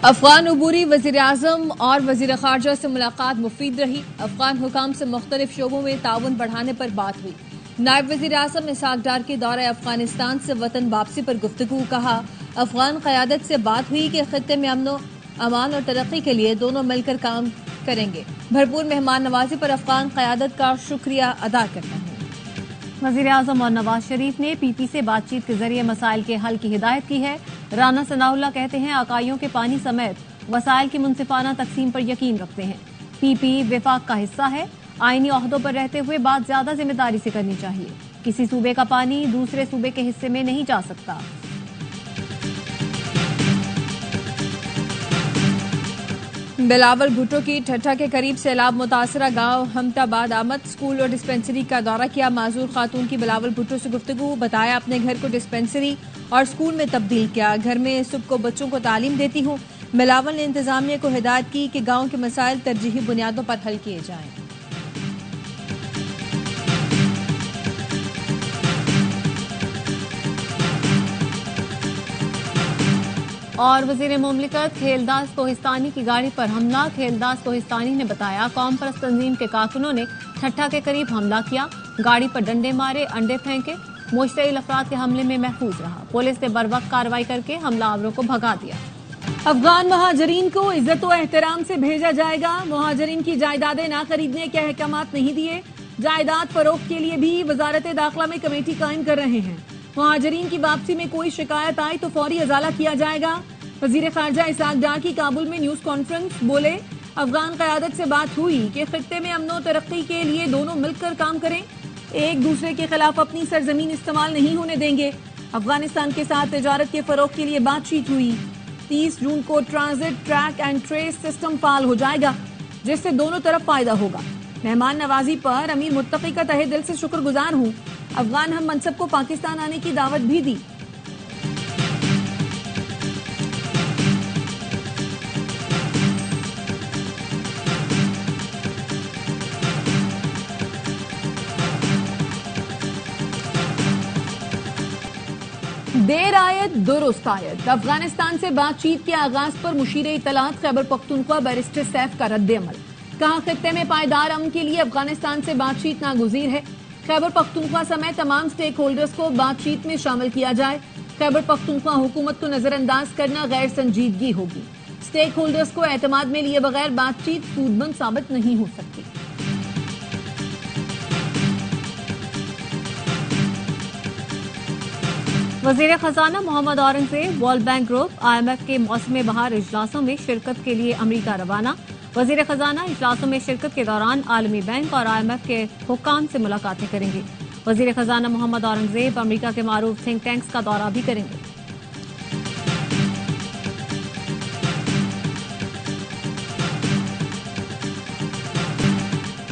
अफगान अबूरी वज़ीर-ए-आज़म और वज़ीर ख़ारजा से मुलाकात मुफीद रही। अफगान हुकाम से मुख्तलिफ शोबों में ताउन बढ़ाने पर बात हुई। नायब वज़ीर-ए-आज़म इसहाक डार की दौरा अफगानिस्तान से वतन वापसी पर गुफ्तगू। कहा, अफगान क़यादत से बात हुई कि खित्ते में अमन अमान और तरक्की के लिए दोनों मिलकर काम करेंगे। भरपूर मेहमान नवाजी पर अफगान क़यादत का शुक्रिया अदा करता हूँ। वज़ीर-ए-आज़म और नवाज शरीफ ने पीपी से बातचीत के जरिए मसाइल के हल की हिदायत की है। राना सनाउल्लाह कहते हैं, अकाइयों के पानी समेत वसाइल की मुनसिफाना तकसीम पर यकीन रखते हैं। पीपी विफाक का हिस्सा है। आईनी ओहदों पर रहते हुए बात ज्यादा जिम्मेदारी से करनी चाहिए। किसी सूबे का पानी दूसरे सूबे के हिस्से में नहीं जा सकता। बिलावल भुट्टो की ठट्ठा के करीब सैलाब मुतासरा गांव हमताबाद आमद। स्कूल और डिस्पेंसरी का दौरा किया। माजूर खातून की बिलावल भुट्टो से गुफ्तगू। बताया, अपने घर को डिस्पेंसरी और स्कूल में तब्दील किया। घर में सुबह को बच्चों को तालीम देती हूँ। बिलावल ने इंतजामिया को हिदायत की कि गांव के मसाइल तरजीही बुनियादों पर हल किए जाएं। और वजीर मुमलिकत खेलदास कोहिस्तानी की गाड़ी पर हमला। खेलदास कोहिस्तानी ने बताया, कौम परस्त तंजीम के कारकुनों ने ठट्ठा के करीब हमला किया। गाड़ी पर डंडे मारे, अंडे फेंके। मुश्तइल अफराद के हमले में महफूज रहा। पुलिस ने बरवक्त कार्रवाई करके हमलावरों को भगा दिया। अफगान महाजरीन को इज्जत व एहतराम से भेजा जाएगा। महाजरीन की जायदादें ना खरीदने के अहकामात नहीं दिए। जायदाद फरोख्त के लिए भी वजारत दाखिला में कमेटी कायम कर रहे हैं। महाजरीन की वापसी में कोई शिकायत आई तो फौरी अजाला किया जाएगा। वजीर खारजा इसहाक डार की काबुल में न्यूज कॉन्फ्रेंस। बोले, अफगान क़यादत से बात हुई कि खित्ते में अमन तरक्की के लिए दोनों मिलकर काम करें। एक दूसरे के खिलाफ अपनी सरजमीन इस्तेमाल नहीं होने देंगे। अफगानिस्तान के साथ तिजारत के फरोग के लिए बातचीत हुई। 30 जून को transit track and trace system फाल हो जाएगा, जिससे दोनों तरफ फायदा होगा। मेहमान नवाजी पर अमीर मुत्तकी का तहे दिल से शुक्रगुजार हूँ। अफगान हम मनसब को पाकिस्तान आने की दावत भी दी। देर आयत दुरुस्त आयत। अफगानिस्तान से बातचीत के आगाज पर मुशीर इत्तलात खैबर पख्तूनख्वा बैरिस्टर सैफ का रद्द-ए-अमल। कहा, खित्ते में पायदार अमन के लिए अफगानिस्तान से बातचीत नागुज़ीर है। खैबर पख्तूनख्वा समेत तमाम स्टेक होल्डर्स को बातचीत में शामिल किया जाए। खैबर पख्तूनख्वा हुकूमत को नजरअंदाज करना गैर संजीदगी होगी। स्टेक होल्डर्स को एतमाद में लिए बगैर बातचीत सूदमंद साबित नहीं हो सकती। वजीर खजाना Muhammad Aurangzeb World Bank Group IMF के मौसम बहार इजलासों में शिरकत के लिए अमरीका रवाना। वजीर खजाना इजलासों में शिरकत के दौरान आलमी बैंक और IMF के हुक्काम से मुलाकातें करेंगे। वजीर खजाना मोहम्मद औरंगजेब अमरीका के मारूफ थिंक टैंक्स का दौरा भी करेंगे।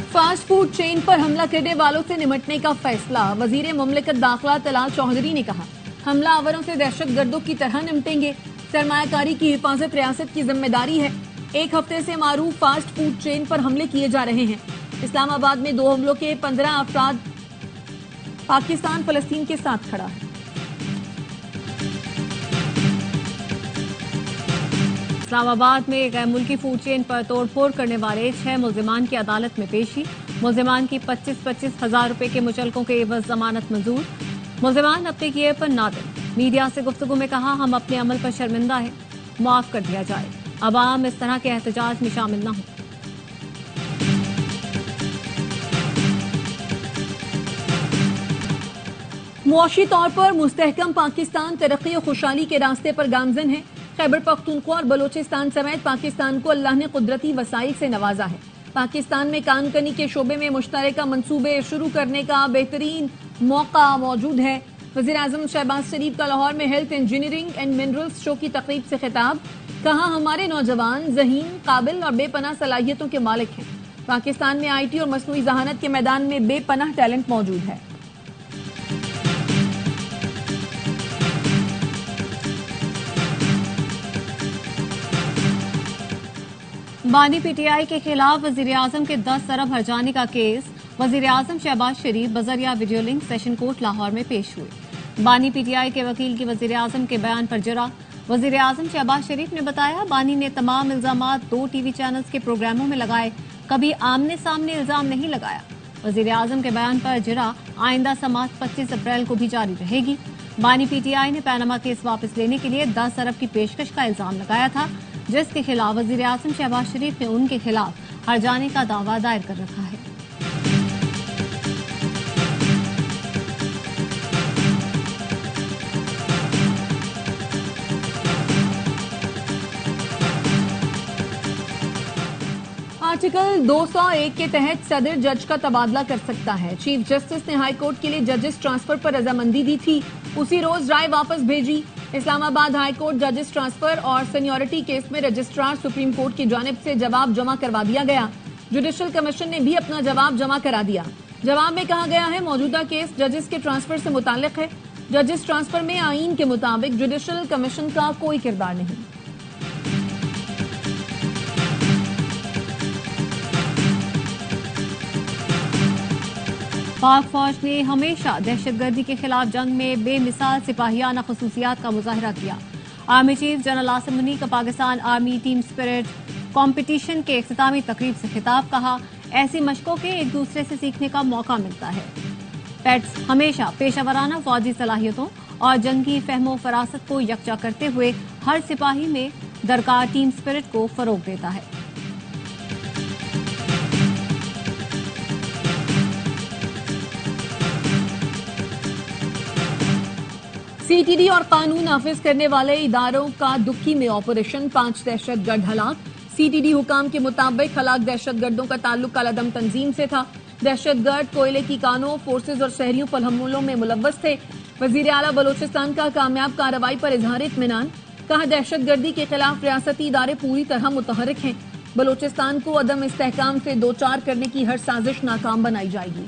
फास्ट फूड चेन पर हमला करने वालों से निपटने का फैसला। वजीर मुमलिकत दाखिला तलाल चौधरी ने कहा, हमला आवरों से दहशत गर्दों की तरह निपटेंगे। सरमायाकारी की हिफाजत रियासत की जिम्मेदारी है। एक हफ्ते से मारूफ फास्ट फूड चेन पर हमले किए जा रहे हैं। इस्लामाबाद में 2 हमलों के 15 अफराद। पाकिस्तान फलस्तीन के साथ खड़ा है। इस्लामाबाद में गैर मुल्की फूड चेन पर तोड़फोड़ करने वाले 6 मुल्जिमान की अदालत में पेशी। मुल्जिमान की 25-25 हजार रुपए के मुचलकों के एवज जमानत मंजूर। मुल्जिमान अपने किए पर नादिम। मीडिया से गुफ्तगू में कहा, हम अपने अमल पर शर्मिंदा है, माफ कर दिया जाए। अवाम इस तरह के एहतजाज में शामिल न हो। मुआशी तौर पर मुस्तहकम पाकिस्तान तरक्की और खुशहाली के रास्ते पर गामजन है। खैबर पख्तूनख्वा और बलोचिस्तान समेत पाकिस्तान को अल्लाह ने कुदरती वसाइल से नवाजा है। पाकिस्तान में कानकनी के शोबे में मुश्तरका मंसूबे शुरू करने का बेहतरीन मौका मौजूद है। वज़ीर-ए-आज़म शहबाज शरीफ का लाहौर में health engineering and minerals show की तकरीब से खिताब। कहा, हमारे नौजवान ज़हीन, काबिल और बेपनाह सलाहियतों के मालिक हैं। पाकिस्तान में IT और मसनूई ज़हानत के मैदान में बेपनाह टैलेंट मौजूद है। बानी PTI के खिलाफ वज़ीर-ए-आज़म के 10 अरब हर्जाने का केस। वज़ीर-ए-आज़म शहबाज शरीफ बजरिया video link session court Lahore में पेश हुए। बानी PTI के वकील की वज़ीर-ए-आज़म के बयान पर जरा। वजीर आजम शहबाज शरीफ ने बताया, बानी ने तमाम इल्जामात 2 टीवी चैनल्स के प्रोग्रामों में लगाए, कभी आमने सामने इल्जाम नहीं लगाया। वजीर आजम के बयान पर जिरा आइंदा समाअत 25 अप्रैल को भी जारी रहेगी। बानी पीटीआई ने पैनामा केस वापस लेने के लिए 10 अरब की पेशकश का इल्जाम लगाया था, जिसके खिलाफ वजीर आजम शहबाज शरीफ ने उनके खिलाफ हर्जाने का दावा दायर कर रखा है। आर्टिकल 201 के तहत सदर जज का तबादला कर सकता है। चीफ जस्टिस ने हाई कोर्ट के लिए जजेस ट्रांसफर पर रजामंदी दी थी, उसी रोज राय वापस भेजी। इस्लामाबाद हाई कोर्ट जजेस ट्रांसफर और सीनियरिटी केस में रजिस्ट्रार सुप्रीम कोर्ट की जानिब से जवाब जमा करवा दिया गया। जुडिशल कमीशन ने भी अपना जवाब जमा करा दिया। जवाब में कहा गया है, मौजूदा केस जजेस के ट्रांसफर से मुताल्लिक है। जजेस ट्रांसफर में आईन के मुताबिक जुडिशल कमीशन का कोई किरदार नहीं। पाक फौज ने हमेशा दहशतगर्दी के खिलाफ जंग में बेमिसाल सिपाहियाना खसूसियात का मुजाहरा किया। Army chief general Asim Munir का Pakistan army team spirit competition के इख्तितामी तकरीब से खिताब। कहा, ऐसी मशकों के एक दूसरे से सीखने का मौका मिलता है। पेट्स हमेशा पेशावराना फौजी सलाहियतों और जंगी फहमो फरासत को यकजा करते हुए हर सिपाही में दरकार टीम स्पिरिट को फरोग देता है। सीटीडी और कानून नाफिज करने वाले इदारों का दुखी में ऑपरेशन, 5 दहशतगर्द हलाक। सीटीडी हुकाम के मुताबिक हलाक दहशतगर्दों का ताल्लुक कालादम तंजीम से था। दहशतगर्द कोयले की कानों, फोर्सेज और शहरियों पर हमलों में मुलव्वस थे। वजीर आला बलोचिस्तान का कामयाब कार्रवाई पर इजहार इत्मीनान। कहा, दहशतगर्दी के खिलाफ रियासती इदारे पूरी तरह मुतहरिक हैं। बलोचिस्तान को अदम इस्तेहकाम से दो चार करने की हर साजिश नाकाम बनाई जाएगी।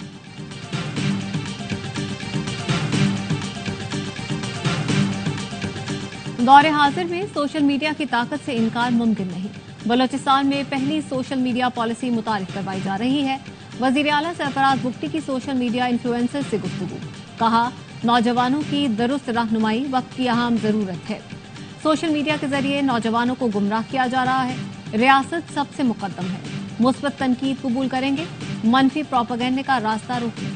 दौरे हाजिर में सोशल मीडिया की ताकत से इनकार मुमकिन नहीं। बलोचिस्तान में पहली सोशल मीडिया पॉलिसी मुतारिफ करवाई जा रही है। वजीर आला सरफराज बुख्ती की सोशल मीडिया इन्फ्लुएंसर से गुफ्तगू। कहा, नौजवानों की दुरुस्त रहनुमाई वक्त की अहम जरूरत है। सोशल मीडिया के जरिए नौजवानों को गुमराह किया जा रहा है। रियासत सबसे मुकद्दम है। मुस्बत तनकीद कबूल करेंगे, मनफी प्रोपेगेंडे का रास्ता रोकेंगे।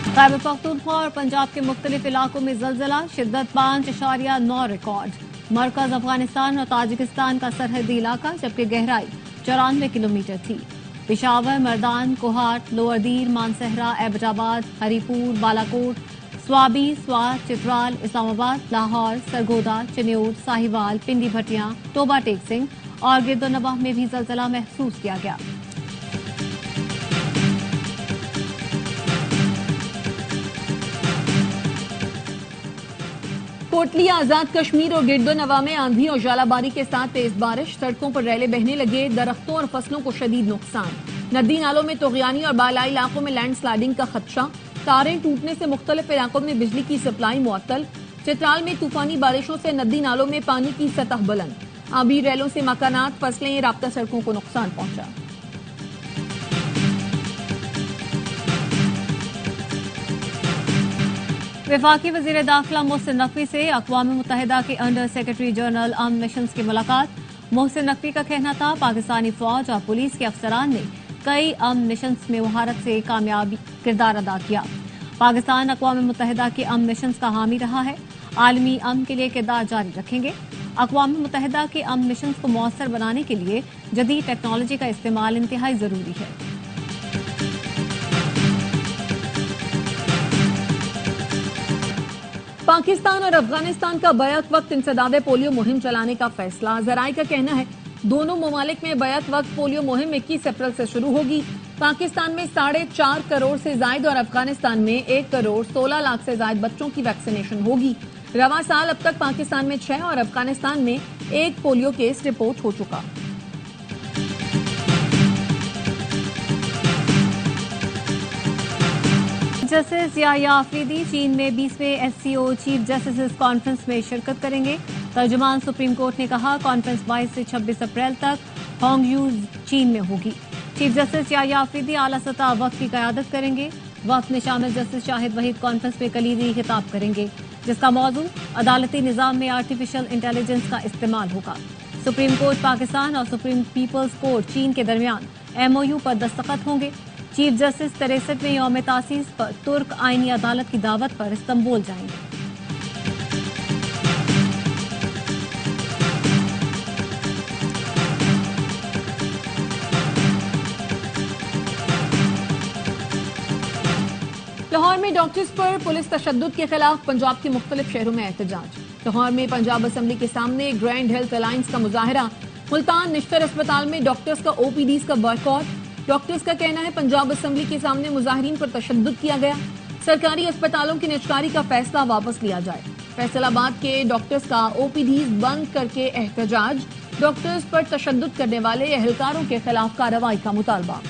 खैबर पख्तूनख्वा और पंजाब के मुख्तलिफ इलाकों में जलजला, शिद्दत 5.9 रिकॉर्ड। मरकज अफगानिस्तान और ताजिकिस्तान का सरहदी इलाका, जबकि गहराई 94 किलोमीटर थी। पेशावर, मर्दान, कोहाट, लोअर दीर, मानसहरा, एबटाबाद, हरीपुर, बालाकोट, स्वाबी, स्वात, चित्राल, इस्लामाबाद, लाहौर, सरगोदा, चन्योर, साहिवाल, पिंडी भटियां, टोबा टेक सिंह और गिरदोनवाह में भी जलजला महसूस किया गया। कोटली, आजाद कश्मीर और गिरदोनवा में आंधी और जालाबारी के साथ तेज बारिश। सड़कों पर रैले बहने लगे, दरख्तों और फसलों को शदीद नुकसान। नदी नालों में तोगयानी और बालाई इलाकों में लैंडस्लाइडिंग का खदशा। तारें टूटने से मुख्तलिफ इलाकों में बिजली की सप्लाई मुअत्तल। चित्राल में तूफानी बारिशों से नदी नालों में पानी की सतह बुलंद। आबी रैलों से मकानात, फसलें, राब्ता सड़कों को नुकसान पहुंचा। वफाकी वजीर दाखिला मोहसिन नकवी से अक़वाम मुत्तहिदा के under secretary general armed missions की मुलाकात। मोहसिन नकवी का कहना था, पाकिस्तानी फौज और पुलिस के अफसरान ने कई आर्म्ड मिशंस में महारत से कामयाबी किरदार अदा किया। पाकिस्तान अक़वाम मुत्तहिदा के आर्म्ड मिशंस का हामी रहा है। आलमी अमन के लिए किरदार जारी रखेंगे। अक़वाम मुत्तहिदा के आर्म्ड मिशंस को मौसर बनाने के लिए जदीद टेक्नोलॉजी का इस्तेमाल इंतहाई जरूरी है। पाकिस्तान और अफगानिस्तान का बैक वक्त इंसदाद पोलियो मुहिम चलाने का फैसला। जराये का कहना है, दोनों ममालिक में बैक वक्त पोलियो मुहिम 21 अप्रैल से शुरू होगी। पाकिस्तान में 4.5 करोड़ से जायद और अफगानिस्तान में 1 करोड़ 16 लाख से जायद बच्चों की वैक्सीनेशन होगी। रवा साल अब तक पाकिस्तान में 6 और अफगानिस्तान में 1 पोलियो केस रिपोर्ट हो चुका। जस्टिस याह्या आफरीदी चीन में 20वें एससीओ चीफ जस्टिस कॉन्फ्रेंस में शिरकत करेंगे। तर्जुमान सुप्रीम कोर्ट ने कहा, कॉन्फ्रेंस 22 से 26 अप्रैल तक होंगयू चीन में होगी। चीफ जस्टिस याह्या आफरीदी आला सतह वक्त की क़यादत करेंगे। वफ्द में शामिल जस्टिस शाहिद वहीद कॉन्फ्रेंस में कलीदी खिताब करेंगे, जिसका मौजू अदालती निजाम में आर्टिफिशियल इंटेलिजेंस का इस्तेमाल होगा। सुप्रीम कोर्ट पाकिस्तान और सुप्रीम पीपल्स कोर्ट चीन के दरमियान MOU पर दस्तखत होंगे। चीफ जस्टिस 63वें यौम तासीस पर तुर्क आईनी अदालत की दावत पर इस्तांबुल जाएंगे। लाहौर में डॉक्टर्स पर पुलिस तशद्दुद के खिलाफ पंजाब के मुख्तलिफ शहरों में एहतजाज। लाहौर में पंजाब असम्बली के सामने ग्रैंड हेल्थ अलायंस का मुजाहरा। मुल्तान निश्तर अस्पताल में डॉक्टर्स का OPDs का बॉयकॉट। डॉक्टर्स का कहना है पंजाब असम्बली के सामने मुजाहिरीन पर तशद्दुद किया गया। सरकारी अस्पतालों की निजकारी का फैसला वापस लिया जाए। फैसलाबाद के डॉक्टर्स का OPDs बंद करके एहतजाज। डॉक्टर्स पर तशद्दुद करने वाले एहलकारों के खिलाफ कार्रवाई का मुतालबा।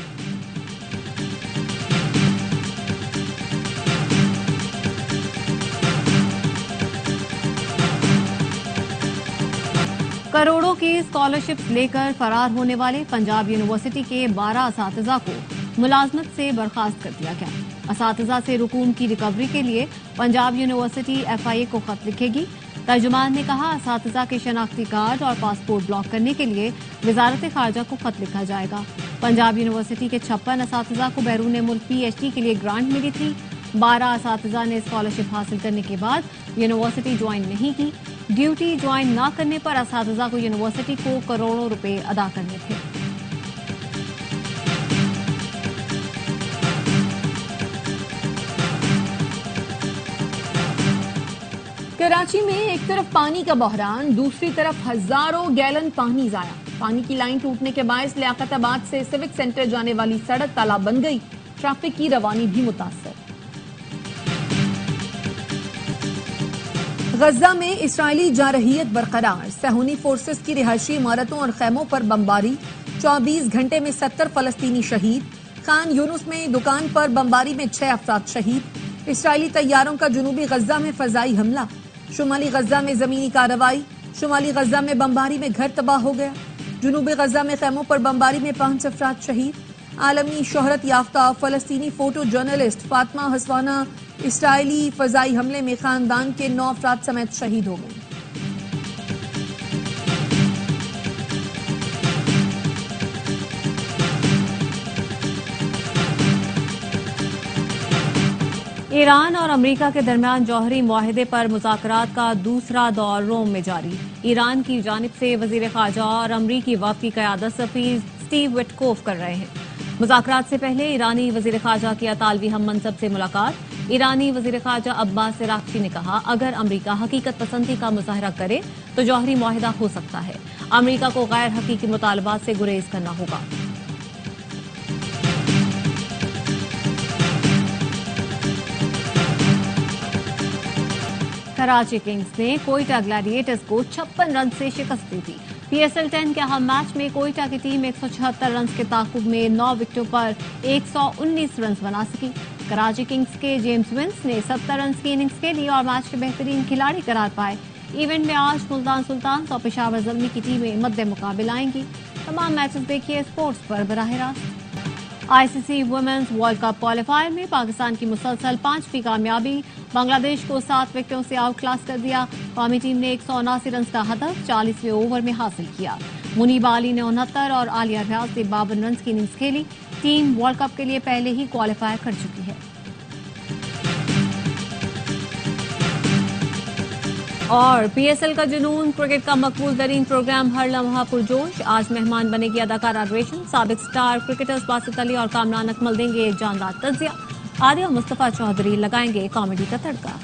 करोड़ों की स्कॉलरशिप्स लेकर फरार होने वाले पंजाब यूनिवर्सिटी के 12 असातिज़ा को मुलाजमत से बर्खास्त कर दिया गया। असातिज़ा से रुकूम की रिकवरी के लिए पंजाब यूनिवर्सिटी FIA को खत लिखेगी। तर्जुमान ने कहा, असातिज़ा के शनाख्ती कार्ड और पासपोर्ट ब्लॉक करने के लिए वजारत खारजा को खत लिखा जाएगा। पंजाब यूनिवर्सिटी के 56 असातिज़ा को बैरून मुल्क PhD के लिए ग्रांट मिली थी। 12 असातिज़ा ने स्कॉलरशिप हासिल करने के बाद यूनिवर्सिटी ज्वाइन नहीं की। ड्यूटी ज्वाइन न करने पर असातिज़ा को यूनिवर्सिटी को करोड़ों रुपए अदा करने थे। कराची में एक तरफ पानी का बहरान, दूसरी तरफ हजारों गैलन पानी जाया। पानी की लाइन टूटने के बायस लियाकताबाद से सिविक सेंटर जाने वाली सड़क तालाब बन गई। ट्रैफिक की रवानी भी मुतासर। गजा में इसराइली जारहियत बरकरार। सहूनी फोर्सेस की रिहायशी इमारतों और खैमों पर बमबारी। 24 घंटे में 70 फलस्तीनी शहीद। खान यूनुस में दुकान पर बमबारी में 6 अफराद शहीद। इसराइली तैयारों का जुनूबी गजा में फजाई हमला। शुमाली गजा में जमीनी कार्रवाई। शुमाली गजा में बमबारी में घर तबाह हो गया। जुनूबी गजा में खैमों पर बमबारी में 5 अफराद शहीद। आलमी शोहरत याफ्ता फलस्तीनी फोटो जर्नलिस्ट फातिमा हसवाना इसराइली फजाई हमले में खानदान के 9 अफराद समेत शहीद हो गए। ईरान और अमेरिका के दरमियान जौहरी मुआहदे पर मुज़ाकरात का दूसरा दौर रोम में जारी। ईरान की जानिब से वजीर खारजा और अमरीकी वफ़द की क़यादत सफ़ीर स्टीव विटकोफ कर रहे हैं। मुज़ाकरात से पहले ईरानी वजीर खारजा की अतालवी हम मनसब से मुलाकात। ईरानी वजीर खारजा अब्बास इराक़ची ने कहा, अगर अमरीका हकीकत पसंदी का मुज़ाहरा करे तो जौहरी मुआहदा हो सकता है। अमरीका को गैर हकीकी मुतालबात से गुरेज करना होगा। कराची किंग्स ने कोयटा ग्लैडिएटर्स को 56 रन से शिकस्त दी थी। PSL 10 के अहम मैच में कोयटा की टीम 176 रन के ताकुब में 9 विकेटों पर 119 रन बना सकी। कराची किंग्स के जेम्स विंस ने 70 रन की इनिंग्स खेली और मैच के बेहतरीन खिलाड़ी करार पाए। इवेंट में आज मुल्तान सुल्तान और पेशावर ज़ल्मी की टीमें मद्दे मुकाबले आएंगी। तमाम मैचेस देखिए स्पोर्ट्स पर बराह रास्त। ICC women's World Cup qualifier में पाकिस्तान की मुसलसल 5वीं कामयाबी। बांग्लादेश को 7 विकेटों से आउट क्लास कर दिया। कौमी टीम ने 179 रन का हदफ 40वें ओवर में हासिल किया। मुनीबा अली ने 69 और आलिया रियाज ने 52 रन की इनिंग्स खेली। टीम वर्ल्ड कप के लिए पहले ही क्वालिफाई कर चुकी है। और PSL का जुनून, क्रिकेट का मकबूल तरीन प्रोग्राम हर लम्हा पुरजोश। आज मेहमान बनेगी अदाकारा रेशम। साबिक स्टार क्रिकेटर्स बासित अली और कामरान अकमल देंगे जानदार तज्जिया। आदिया मुस्तफा चौधरी लगाएंगे कॉमेडी का तड़का।